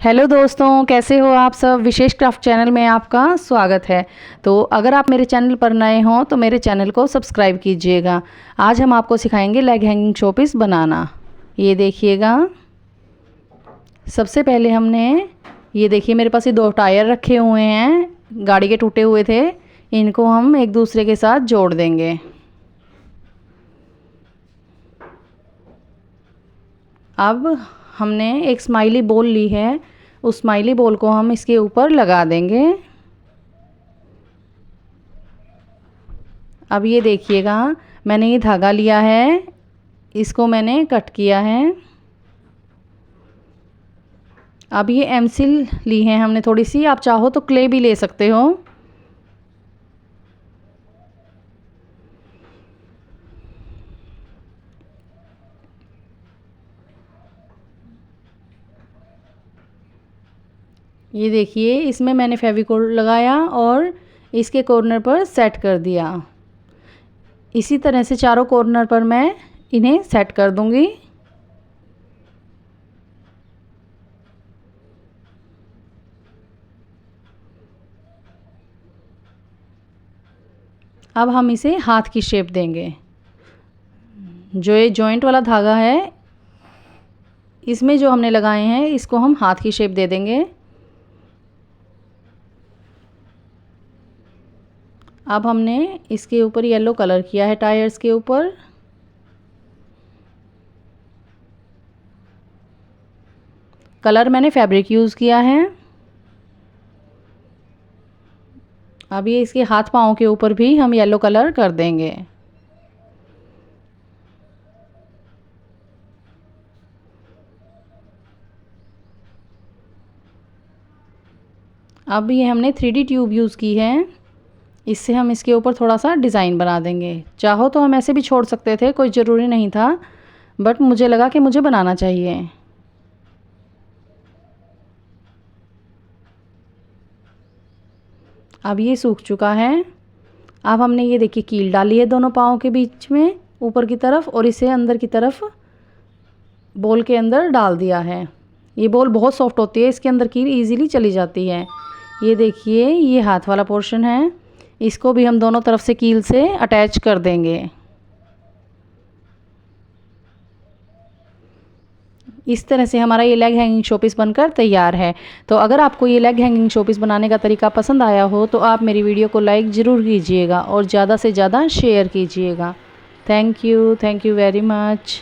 Hello दोस्तों, कैसे हो आप सब। विशेष क्राफ्ट चैनल में आपका स्वागत है। तो अगर आप मेरे चैनल पर नए हों तो मेरे चैनल को सब्सक्राइब कीजिएगा। आज हम आपको सिखाएंगे लेग हैंगिंग शोपीस बनाना। ये देखिएगा, सबसे पहले हमने ये देखिए मेरे पास ये 2 टायर रखे हुए हैं, गाड़ी के टूटे हुए थे। इनको हम एक दूसरे के साथ जोड़ देंगे। अब हमने एक स्माइली बॉल ली है, उस स्माइली बॉल को हम इसके ऊपर लगा देंगे। अब ये देखिएगा, मैंने ये धागा लिया है, इसको मैंने कट किया है। अब ये एमसिल ली है हमने थोड़ी सी, आप चाहो तो क्ले भी ले सकते हो। ये देखिए, इसमें मैंने फेविकोल लगाया और इसके कॉर्नर पर सेट कर दिया। इसी तरह से चारों कॉर्नर पर मैं इन्हें सेट कर दूंगी। अब हम इसे हाथ की शेप देंगे। जो ये जॉइंट वाला धागा है, इसमें जो हमने लगाए हैं, इसको हम हाथ की शेप दे देंगे। अब हमने इसके ऊपर येलो कलर किया है, टायर्स के ऊपर। कलर मैंने फैब्रिक यूज़ किया है। अब ये इसके हाथ पाँव के ऊपर भी हम येलो कलर कर देंगे। अब ये हमने 3D ट्यूब यूज़ की है, इससे हम इसके ऊपर थोड़ा सा डिज़ाइन बना देंगे। चाहो तो हम ऐसे भी छोड़ सकते थे, कोई ज़रूरी नहीं था, बट मुझे लगा कि मुझे बनाना चाहिए। अब ये सूख चुका है। अब हमने ये देखिए कील डाली है दोनों पाँव के बीच में ऊपर की तरफ, और इसे अंदर की तरफ बॉल के अंदर डाल दिया है। ये बॉल बहुत सॉफ्ट होती है, इसके अंदर कील इजीली चली जाती है। ये देखिए, ये हाथ वाला पोर्शन है, इसको भी हम दोनों तरफ से कील से अटैच कर देंगे। इस तरह से हमारा ये लेग हैंगिंग शोपीस बनकर तैयार है। तो अगर आपको ये लेग हैंगिंग शोपीस बनाने का तरीका पसंद आया हो तो आप मेरी वीडियो को लाइक ज़रूर कीजिएगा और ज़्यादा से ज़्यादा शेयर कीजिएगा। Thank you very much.